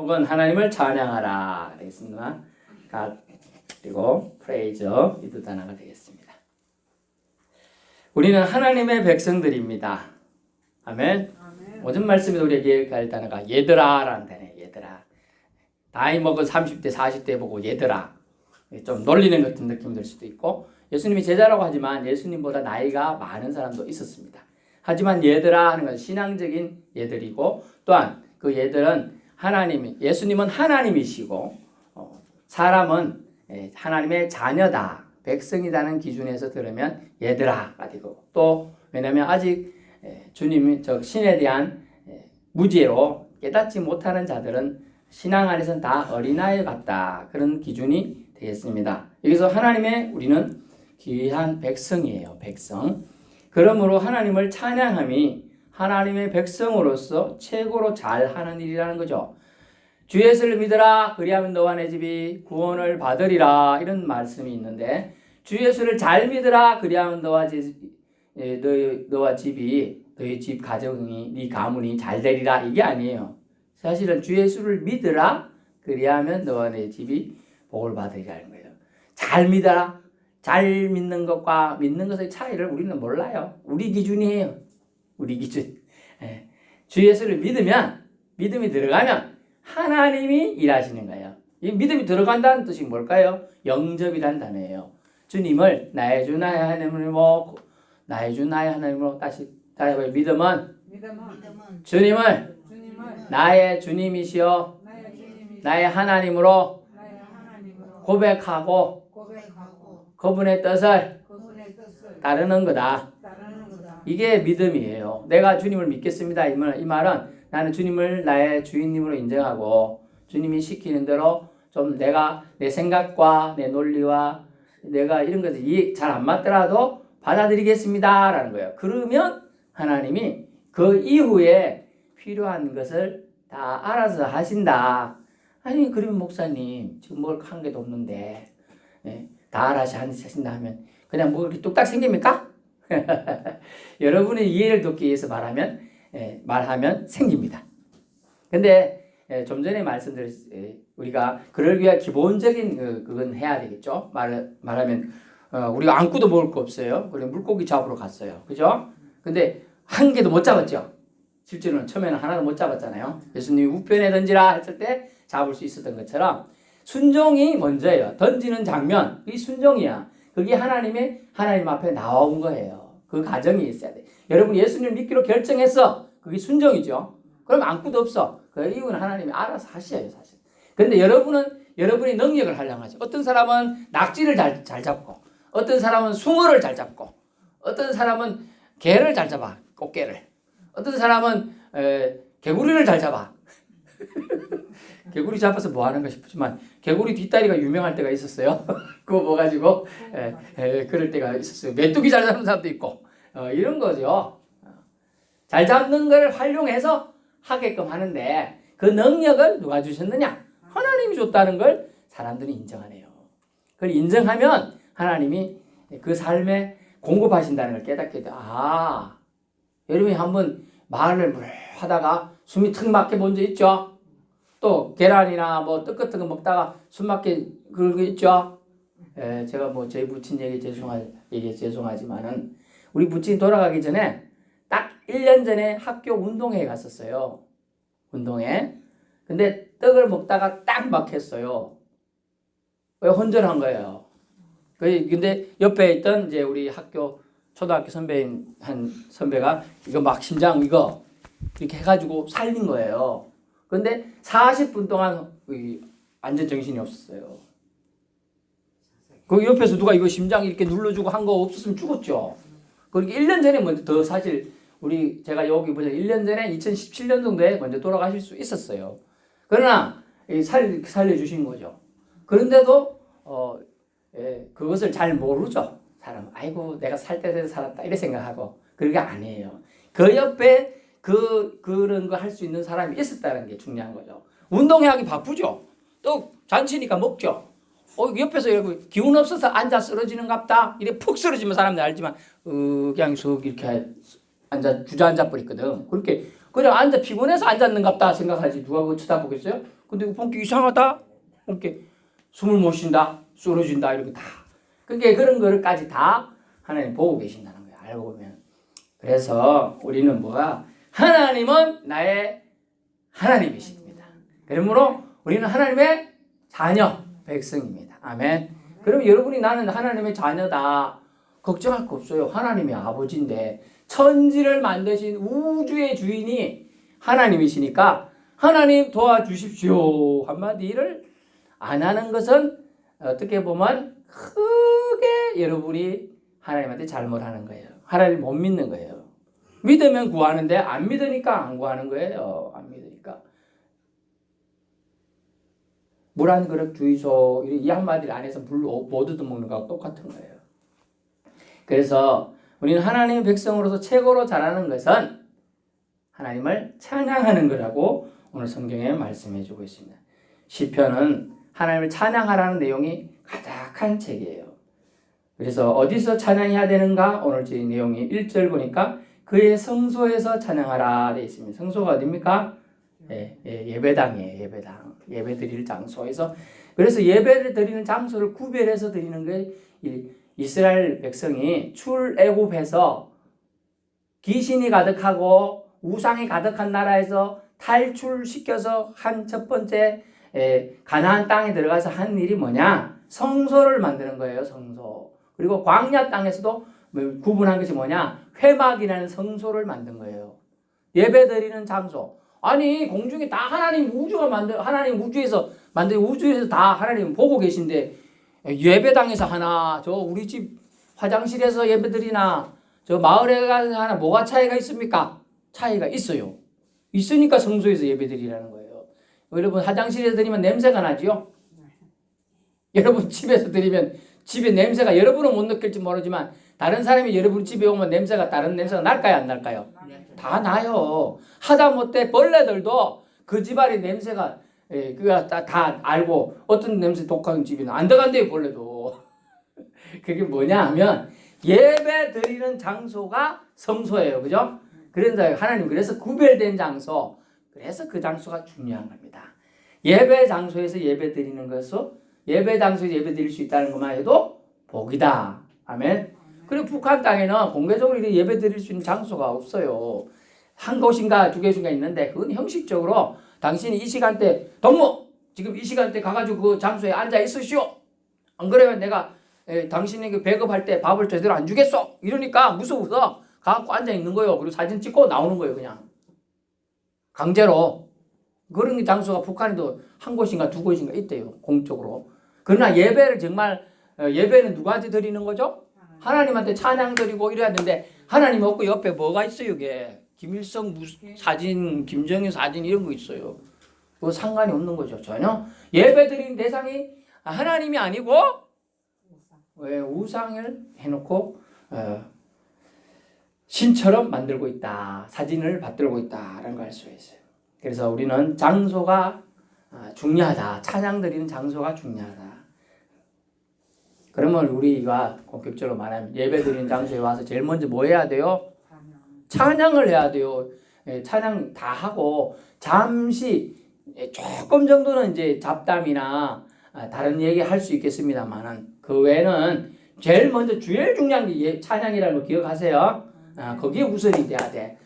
혹은 하나님을 찬양하라 되겠습니다. 그리고 praise 이 두 단어가 되겠습니다. 우리는 하나님의 백성들입니다. 아멘. 오전 말씀에 우리에게 갈 단어가 얘들아라는 단어예요. 얘들아. 나이 먹은 30대 40대 보고 얘들아. 좀 놀리는 같은 느낌이 들 수도 있고, 예수님이 제자라고 하지만 예수님보다 나이가 많은 사람도 있었습니다. 하지만 얘들아 하는 건 신앙적인 얘들이고, 또한 그 얘들은 예수님은 하나님이시고 사람은 하나님의 자녀다, 백성이라는 기준에서 들으면 얘들아가 되고, 또 왜냐하면 아직 주님이 신에 대한 무지로 깨닫지 못하는 자들은 신앙 안에서는 다 어린아이 같다, 그런 기준이 되겠습니다. 여기서 우리는 귀한 백성이에요. 백성. 그러므로 하나님을 찬양함이 하나님의 백성으로서 최고로 잘하는 일이라는 거죠. 주 예수를 믿으라 그리하면 너와 내 집이 구원을 받으리라, 이런 말씀이 있는데, 주 예수를 잘 믿으라 그리하면 너와 집이, 너희 집 가정이, 네 가문이 잘 되리라, 이게 아니에요. 사실은 주 예수를 믿으라 그리하면 너와 내 집이 복을 받으리라는 거예요. 잘 믿어라. 잘 믿는 것과 믿는 것의 차이를 우리는 몰라요. 우리 기준이에요. 우리 기준. 주 예수를 믿음이 들어가면 하나님이 일하시는 거예요. 이 믿음이 들어간다는 뜻이 뭘까요? 영접이란 단어예요. 주님을 나의 주 나의 하나님으로, 나의 주 나의 하나님으로, 다시 따라해봐요. 믿음은 주님을 나의 주님이시여 나의 하나님으로 고백하고 그분의 뜻을 따르는 거다. 이게 믿음이에요. 내가 주님을 믿겠습니다. 이 말은 나는 주님을 나의 주인님으로 인정하고, 주님이 시키는 대로 좀 내가 내 생각과 내 논리와 내가 이런 것이 잘 안 맞더라도 받아들이겠습니다 라는 거예요. 그러면 하나님이 그 이후에 필요한 것을 다 알아서 하신다. 아니, 그러면 목사님 지금 뭘 한 개도 없는데 다 알아서 하신다 하면 그냥 뭐 이렇게 뚝딱 생깁니까? 여러분의 이해를 돕기 위해서 말하면 생깁니다. 근데 좀 전에 말씀드렸, 우리가 그럴 위한 기본적인 그건 해야 되겠죠. 말하면 우리가 안구도 먹을 거 없어요. 그리고 물고기 잡으러 갔어요. 그죠? 근데 한 개도 못 잡았죠. 실제로는 처음에는 하나도 못 잡았잖아요. 예수님이 우편에 던지라 했을 때 잡을 수 있었던 것처럼 순종이 먼저예요. 던지는 장면, 이 순종이야. 그게 하나님 앞에 나온 거예요. 그 과정이 있어야 돼. 여러분 예수님을 믿기로 결정했어. 그게 순종이죠. 그럼 안구도 없어. 그 이유는 하나님이 알아서 하셔요, 사실. 근데 여러분이 능력을 하려고 하죠. 어떤 사람은 낙지를 잘 잡고, 어떤 사람은 숭어를 잘 잡고, 어떤 사람은 개를 잘 잡아, 꽃게를. 어떤 사람은 개구리를 잘 잡아. 개구리 잡아서 뭐 하는가 싶지만 개구리 뒷다리가 유명할 때가 있었어요. 그거 뭐 가지고 그럴 때가 있었어요. 메뚜기 잘 잡는 사람도 있고 이런 거죠. 잘 잡는 걸 활용해서 하게끔 하는데, 그 능력을 누가 주셨느냐? 하나님이 줬다는 걸 사람들이 인정하네요. 그걸 인정하면 하나님이 그 삶에 공급하신다는 걸 깨닫게 돼. 아, 여러분이 한번 말을 하다가 숨이 턱 막혀 본 적 있죠? 또 계란이나 뭐 떡 같은 거 먹다가 숨 막혀 그런 거 있죠? 제가 뭐 저희 부친 얘기 죄송하지만은 우리 부친 돌아가기 전에 딱 1년 전에 학교 운동회에 갔었어요. 운동회. 근데 떡을 먹다가 딱 막혔어요. 왜 혼절한 거예요. 근데 옆에 있던 이제 우리 초등학교 선배인 한 선배가 이거 막 심장 이거 이렇게 해가지고 살린 거예요. 근데 40분 동안 완전 정신이 없었어요. 그 옆에서 누가 이거 심장 이렇게 눌러주고 한 거 없었으면 죽었죠. 그러니까 1년 전에 먼저 더 사실 제가 여기 보자 1년 전에 2017년 정도에 먼저 돌아가실 수 있었어요. 그러나 살려주신 거죠. 그런데도 그것을 잘 모르죠. 사람. 아이고 내가 살 때 돼서 살았다 이렇게 생각하고. 그게 아니에요. 그 옆에 그런 거 할 수 있는 사람이 있었다는 게 중요한 거죠. 운동하기 바쁘죠. 또 잔치니까 먹죠. 옆에서 이렇게 기운 없어서 앉아 쓰러지는갑다. 이래 푹 쓰러지면 사람들 알지만 그냥 쑥 이렇게 주저앉아 버리거든. 그렇게 그냥 앉아 피곤해서 앉았는갑다 생각하지 누가 그거 쳐다보겠어요? 근데 본격 이상하다. 본격 숨을 못 쉰다. 쓰러진다. 이렇게 다. 그러니까 그런 거를까지 다 하나님 보고 계신다는 거예요. 알고 보면. 그래서 우리는 뭐가 하나님은 나의 하나님이십니다. 그러므로 우리는 하나님의 자녀, 백성입니다. 아멘. 그럼 여러분이 나는 하나님의 자녀다. 걱정할 거 없어요. 하나님의 아버지인데 천지를 만드신 우주의 주인이 하나님이시니까 하나님 도와주십시오. 한마디를 안 하는 것은 어떻게 보면 크게 여러분이 하나님한테 잘못하는 거예요. 하나님 못 믿는 거예요. 믿으면 구하는데 안 믿으니까 안 구하는 거예요. 안 믿으니까. 물 한 그릇 주이소. 이 한마디를 안 해서 물 못 얻어먹는 거하고 똑같은 거예요. 그래서 우리는 하나님의 백성으로서 최고로 잘하는 것은 하나님을 찬양하는 거라고 오늘 성경에 말씀해 주고 있습니다. 시편은 하나님을 찬양하라는 내용이 가득한 책이에요. 그래서 어디서 찬양해야 되는가? 오늘 제 내용이 1절 보니까 그의 성소에서 찬양하라 되어 있습니다. 성소가 어디입니까? 예배당이에요. 예배당. 예배 드릴 장소에서. 그래서 예배를 드리는 장소를 구별해서 드리는 게 이스라엘 백성이 출애굽해서 귀신이 가득하고 우상이 가득한 나라에서 탈출시켜서 한 첫 번째 가나안 땅에 들어가서 한 일이 뭐냐? 성소를 만드는 거예요. 성소. 그리고 광야 땅에서도 구분한 것이 뭐냐? 회막이라는 성소를 만든 거예요. 예배드리는 장소. 아니 공중에 다 하나님 우주가 하나님 우주에서 만든 우주에서 다 하나님 보고 계신데 예배당에서 하나, 저 우리 집 화장실에서 예배드리나, 저 마을에 가서 하나, 뭐가 차이가 있습니까? 차이가 있어요. 있으니까 성소에서 예배드리라는 거예요. 여러분 화장실에서 드리면 냄새가 나지요? 여러분 집에서 드리면 집에 냄새가 여러분은 못 느낄지 모르지만 다른 사람이 여러분 집에 오면 다른 냄새가 날까요? 안 날까요? 다 나요. 하다못해 벌레들도 그 집안의 냄새가 그가 다 알고 어떤 냄새 독한 집이나 안 들어간대요. 벌레도. 그게 뭐냐 하면 예배 드리는 장소가 성소예요. 그죠? 그래서 하나님 그래서 구별된 장소, 그래서 그 장소가 중요한 겁니다. 예배 장소에서 예배 드리는 것은 예배 장소에서 예배 드릴 수 있다는 것만 해도 복이다. 아멘. 그리고 북한 땅에는 공개적으로 예배 드릴 수 있는 장소가 없어요. 한 곳인가 두 곳인가 있는데 그건 형식적으로 당신이 이 시간대 동무 지금 이 시간대 가가지고 그 장소에 앉아 있으시오. 안 그러면 내가 당신에게 배급할 때 밥을 제대로 안 주겠어. 이러니까 무서워서 가갖고 앉아 있는 거예요. 그리고 사진 찍고 나오는 거예요. 그냥 강제로. 그런 장소가 북한에도 한 곳인가 두 곳인가 있대요. 공적으로. 그러나 예배를 정말 예배는 누구한테 드리는 거죠? 하나님한테 찬양 드리고 이래야 되는데 하나님 없고 옆에 뭐가 있어요. 이게 김일성 사진, 김정일 사진 이런 거 있어요. 그거 상관이 없는 거죠. 전혀. 예배 드리는 대상이 하나님이 아니고 우상을 해놓고 신처럼 만들고 있다. 사진을 받들고 있다라는 걸 알 수 있어요. 그래서 우리는 장소가 중요하다. 찬양 드리는 장소가 중요하다. 그러면 우리가 본격적으로 말하면 예배 드리는 장소에 와서 제일 먼저 뭐 해야 돼요? 찬양을 해야 돼요. 찬양 다 하고 잠시 조금 정도는 이제 잡담이나 다른 얘기 할 수 있겠습니다만은 그 외에는 제일 먼저 제일 중요한 게 찬양이라는 걸 기억하세요. 거기에 우선이 돼야 돼.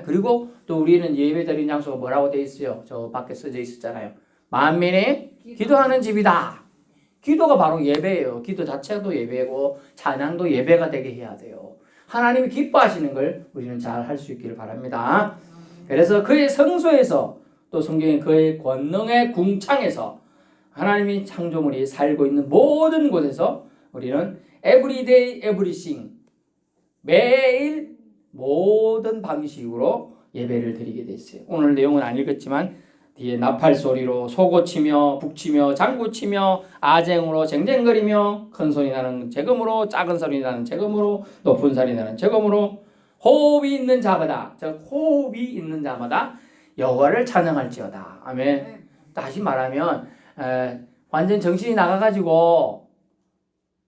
그리고 또 우리는 예배 드리는 장소가 뭐라고 돼 있어요? 저 밖에 써져 있었잖아요. 만민이 기도하는 집이다. 기도가 바로 예배예요. 기도 자체도 예배고 찬양도 예배가 되게 해야 돼요. 하나님이 기뻐하시는 걸 우리는 잘 할 수 있기를 바랍니다. 그래서 그의 성소에서 또 성경에 그의 권능의 궁창에서 하나님이 창조물이 살고 있는 모든 곳에서 우리는 everyday, everything 매일 모든 방식으로 예배를 드리게 됐어요. 오늘 내용은 안 읽었지만 뒤에 나팔 소리로 소고치며 북치며 장구치며 아쟁으로 쟁쟁거리며 큰 소리 나는 재금으로 작은 소리 나는 재금으로 높은 소리 나는 재금으로 호흡이 있는 자마다 호흡이 있는 자마다 여호와를 찬양할지어다. 아멘. 다시 말하면 완전 정신이 나가가지고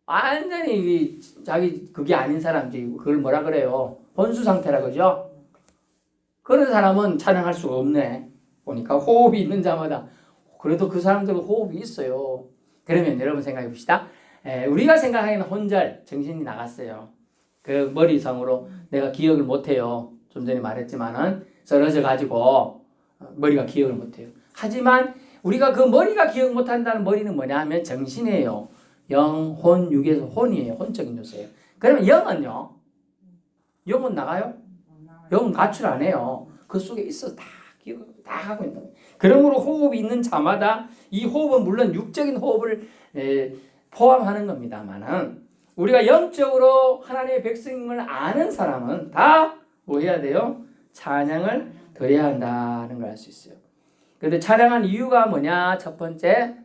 완전히 자기 그게 아닌 사람들이 그걸 뭐라 그래요? 혼수 상태라 그죠? 그런 사람은 찬양할 수가 없네. 보니까 호흡이 있는 자마다 그래도 그 사람들은 호흡이 있어요. 그러면 여러분 생각해 봅시다. 우리가 생각하기는 혼절, 정신이 나갔어요. 그 머리상으로 내가 기억을 못해요. 좀 전에 말했지만은 쓰러져 가지고 머리가 기억을 못해요. 하지만 우리가 그 머리가 기억 못한다는 머리는 뭐냐 하면 정신이에요. 영, 혼, 육에서 혼이에요. 혼적인 요소예요. 그러면 영은요? 영은 나가요? 영은 가출 안 해요. 그 속에 있어 다 기억을 다 하고 있는 거예요. 그러므로 호흡이 있는 자마다 이 호흡은 물론 육적인 호흡을 포함하는 겁니다만은 우리가 영적으로 하나님의 백성임을 아는 사람은 다 뭐 해야 돼요? 찬양을 드려야 한다는 걸 알 수 있어요. 그런데 찬양한 이유가 뭐냐? 첫 번째,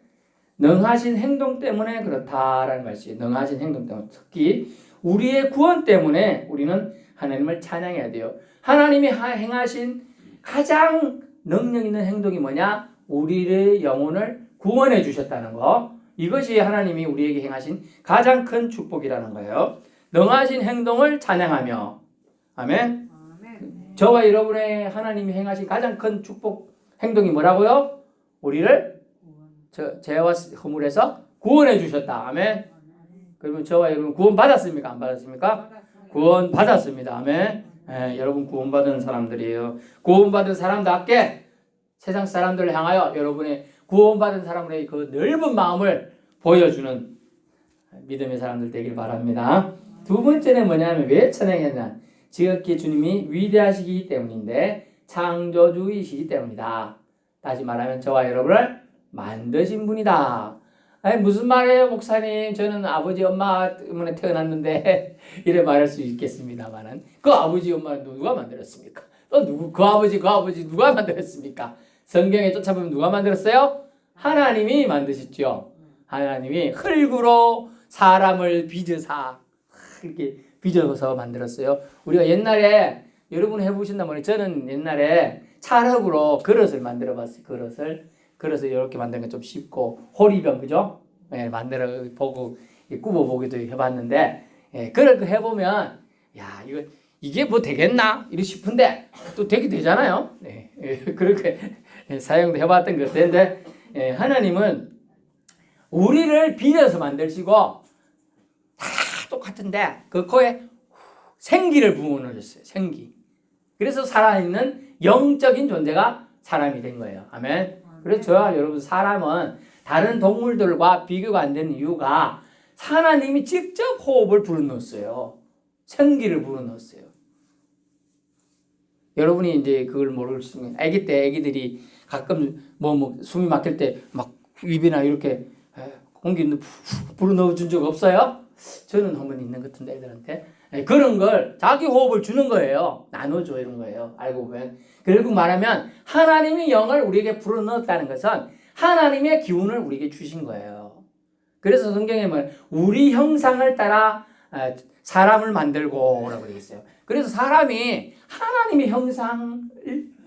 능하신 행동 때문에 그렇다라는 걸 알 수 있어요. 능하신 행동 때문에. 특히 우리의 구원 때문에 우리는 하나님을 찬양해야 돼요. 하나님이 행하신 가장 능력 있는 행동이 뭐냐? 우리의 영혼을 구원해 주셨다는 거. 이것이 하나님이 우리에게 행하신 가장 큰 축복이라는 거예요. 능하신 행동을 찬양하며. 아멘. 저와 여러분의 하나님이 행하신 가장 큰 축복 행동이 뭐라고요? 우리를 죄와 허물에서 구원해 주셨다. 아멘. 그러면 저와 여러분 구원 받았습니까? 안 받았습니까? 구원 받았습니다. 아멘. 여러분 구원받은 사람들이에요. 구원받은 사람답게 세상 사람들을 향하여 여러분의 구원받은 사람들의 그 넓은 마음을 보여주는 믿음의 사람들 되길 바랍니다. 두 번째는 뭐냐면 왜 찬양했냐? 지극히 주님이 위대하시기 때문인데 창조주이시기 때문이다. 다시 말하면 저와 여러분을 만드신 분이다. 아니, 무슨 말이에요, 목사님? 저는 아버지, 엄마 때문에 태어났는데 이래 말할 수 있겠습니다만은 그 아버지, 엄마는 누가 만들었습니까? 그 아버지 누가 만들었습니까? 성경에 쫓아보면 누가 만들었어요? 하나님이 만드셨죠. 하나님이 흙으로 사람을 빚으사 이렇게 빚어서 만들었어요. 우리가 옛날에 여러분 해보신다면 저는 옛날에 찰흙으로 그릇을 만들어 봤어요. 그릇을 이렇게 만드는 건 좀 쉽고 호리병 그죠? 만들어 보고 꾸며 보기도 해봤는데 그렇게 해보면 야 이게 뭐 되겠나 이렇게 싶은데 또 되게 되잖아요. 그렇게 사용도 해봤던 것 같은데 하나님은 우리를 빚어서 만드시고 다 똑같은데 그 코에 생기를 부어넣으셨어요. 생기. 그래서 살아있는 영적인 존재가 사람이 된 거예요. 아멘. 그래서 저와 여러분 사람은 다른 동물들과 비교가 안 되는 이유가 하나님이 직접 호흡을 불어넣었어요. 생기를 불어넣었어요. 여러분이 이제 그걸 모르시면 아기 때 아기들이 가끔 뭐 숨이 막힐 때 막 입이나 이렇게 공기 불어넣어 준 적 없어요? 저는 한 번 있는 것 같은데 애들한테 그런 걸 자기 호흡을 주는 거예요. 나눠줘 이런 거예요. 알고 보면 결국 말하면 하나님이 영을 우리에게 불어넣었다는 것은 하나님의 기운을 우리에게 주신 거예요. 그래서 성경에 보면 우리 형상을 따라 사람을 만들고라고 되어 있어요. 그래서 사람이 하나님의 형상을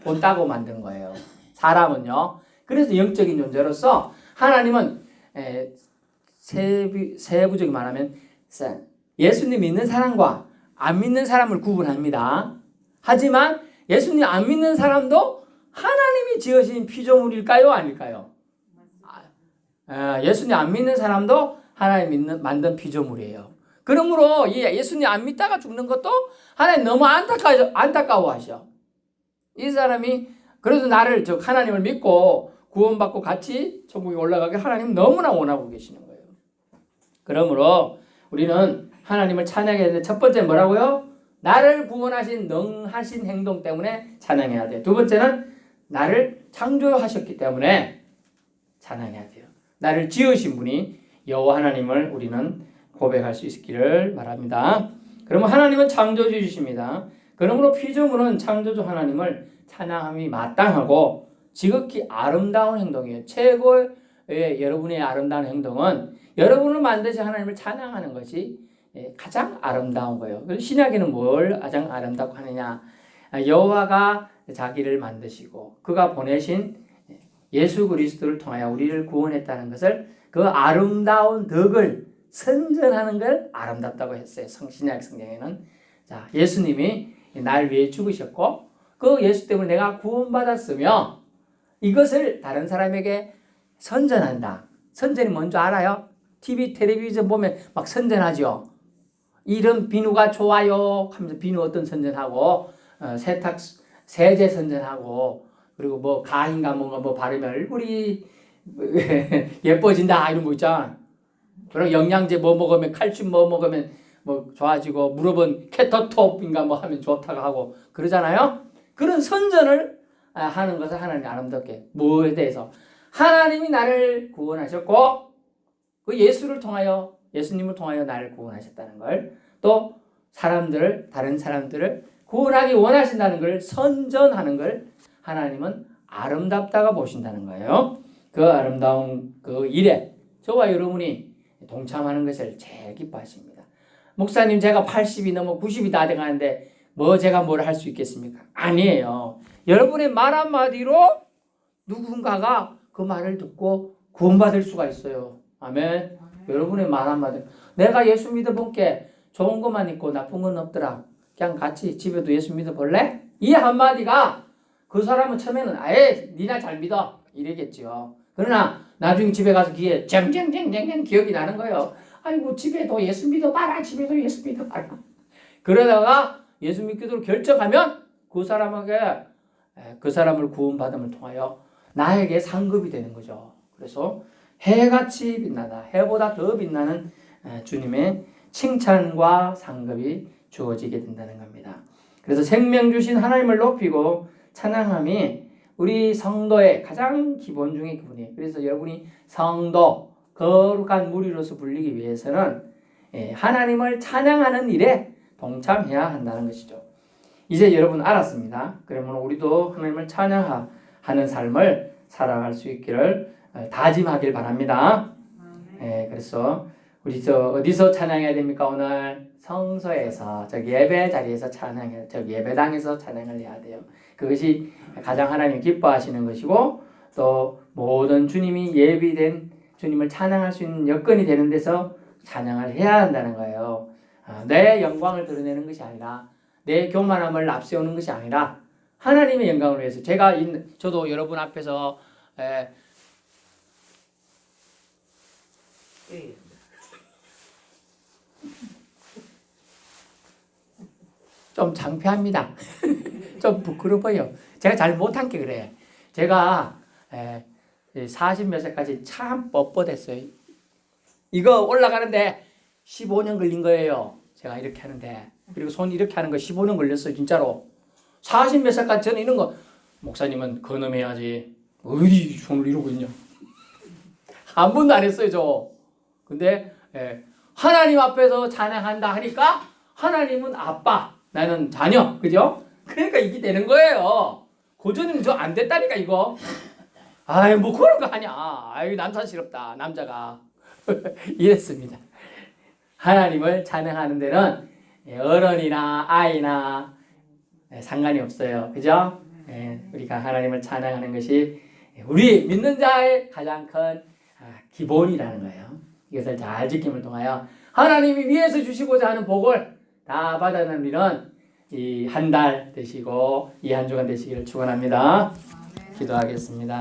본다고 만든 거예요. 사람은요. 그래서 영적인 존재로서 하나님은 세부적으로 말하면 예수님 믿는 사람과 안 믿는 사람을 구분합니다. 하지만 예수님 안 믿는 사람도 하나님이 지으신 피조물일까요? 아닐까요? 예수님 안 믿는 사람도 하나님 만든 피조물이에요. 그러므로 예수님 안 믿다가 죽는 것도 하나님 너무 안타까워하셔. 이 사람이 그래도 나를 하나님을 믿고 구원받고 같이 천국에 올라가게 하나님 너무나 원하고 계시는 거예요. 그러므로 우리는 하나님을 찬양해야 되는데 첫 번째 뭐라고요? 나를 구원하신 능하신 행동 때문에 찬양해야 돼요. 두 번째는 나를 창조하셨기 때문에 찬양해야 돼요. 나를 지으신 분이 여호와 하나님을 우리는 고백할 수 있기를 바랍니다. 그러면 하나님은 창조주이십니다. 그러므로 피조물은 창조주 하나님을 찬양함이 마땅하고 지극히 아름다운 행동이에요. 최고의 여러분의 아름다운 행동은 여러분을 만드신 하나님을 찬양하는 것이 가장 아름다운 거예요. 신약에는 뭘 가장 아름답고 하느냐? 여호와가 자기를 만드시고 그가 보내신 예수 그리스도를 통하여 우리를 구원했다는 것을 그 아름다운 덕을 선전하는 걸 아름답다고 했어요. 신약 성경에는. 자, 예수님이 날 위해 죽으셨고 그 예수 때문에 내가 구원받았으며 이것을 다른 사람에게 선전한다. 선전이 뭔지 알아요? TV, 텔레비전 보면 막 선전하죠. 이런 비누가 좋아요 하면서 비누 어떤 선전하고 세탁 세제 선전하고 그리고 뭐 가인가 뭔가 뭐 바르면 얼굴이 예뻐진다 이런 거 있잖아. 그리고 영양제 뭐 먹으면 칼슘 뭐 먹으면 뭐 좋아지고 무릎은 케토톱인가 뭐 하면 좋다고 하고 그러잖아요. 그런 선전을 하는 것을 하나님이 아름답게 뭐에 대해서 하나님이 나를 구원하셨고 그 예수를 통하여 예수님을 통하여 나를 구원하셨다는 걸 또 사람들을 다른 사람들을 구원하기 원하신다는 걸 선전하는 걸 하나님은 아름답다고 보신다는 거예요. 그 아름다운 그 일에 저와 여러분이 동참하는 것을 제일 기뻐하십니다. 목사님 제가 80이 넘어 90이 다 돼가는데 뭐 제가 뭘 할 수 있겠습니까? 아니에요. 여러분의 말 한마디로 누군가가 그 말을 듣고 구원받을 수가 있어요. 아멘. 여러분의 말 한마디. 내가 예수 믿어볼게. 좋은 것만 있고 나쁜 건 없더라. 그냥 같이 집에도 예수 믿어볼래? 이 한마디가 그 사람은 처음에는 아예 니나 잘 믿어 이러겠죠. 그러나 나중에 집에 가서 귀에 쟁쟁쟁쟁쟁 기억이 나는 거예요. 아이고 집에도 예수 믿어봐라. 집에도 예수 믿어봐라. 그러다가 예수 믿기로 결정하면 그 사람에게 그 사람을 구원받음을 통하여 나에게 상급이 되는 거죠. 그래서 해같이 빛나다. 해보다 더 빛나는 주님의 칭찬과 상급이 주어지게 된다는 겁니다. 그래서 생명 주신 하나님을 높이고 찬양함이 우리 성도의 가장 기본 중의 기본이에요. 그래서 여러분이 성도, 거룩한 무리로서 불리기 위해서는 하나님을 찬양하는 일에 동참해야 한다는 것이죠. 이제 여러분 알았습니다. 그러면 우리도 하나님을 찬양하는 삶을 살아갈 수 있기를 다짐하길 바랍니다. 그래서 우리 어디서 찬양해야 됩니까? 오늘 성소에서 저기 예배 자리에서 찬양해요. 저기 예배당에서 찬양을 해야 돼요. 그것이 가장 하나님 기뻐하시는 것이고 또 모든 주님이 예비된 주님을 찬양할 수 있는 여건이 되는 데서 찬양을 해야 한다는 거예요. 내 영광을 드러내는 것이 아니라 내 교만함을 앞세우는 것이 아니라 하나님의 영광을 위해서 저도 여러분 앞에서 좀 창피합니다. 좀 부끄러워요. 제가 잘 못한 게 그래. 제가 40몇 살까지 참 뻣뻣했어요. 이거 올라가는데 15년 걸린 거예요. 제가 이렇게 하는데. 그리고 손 이렇게 하는 거 15년 걸렸어요. 진짜로. 40몇 살까지 저는 이런 거 목사님은 건엄해야지. 어디 손을 이러고 있냐. 한 번도 안 했어요. 저. 근데 하나님 앞에서 찬양한다 하니까 하나님은 아빠, 나는 자녀. 그죠? 그러니까 이게 되는 거예요. 고전은 저 안 됐다니까 이거. 아이 뭐 그런 거 하냐. 아이 남사스럽다. 남자가. 이랬습니다. 하나님을 찬양하는 데는 어른이나 아이나 상관이 없어요. 그죠? 우리가 하나님을 찬양하는 것이 우리 믿는 자의 가장 큰 기본이라는 거예요. 이것을 잘 지킴을 통하여 하나님이 위에서 주시고자 하는 복을 다 받아내는 이 한 달 되시고 이 한 주간 되시기를 축원합니다. 기도하겠습니다.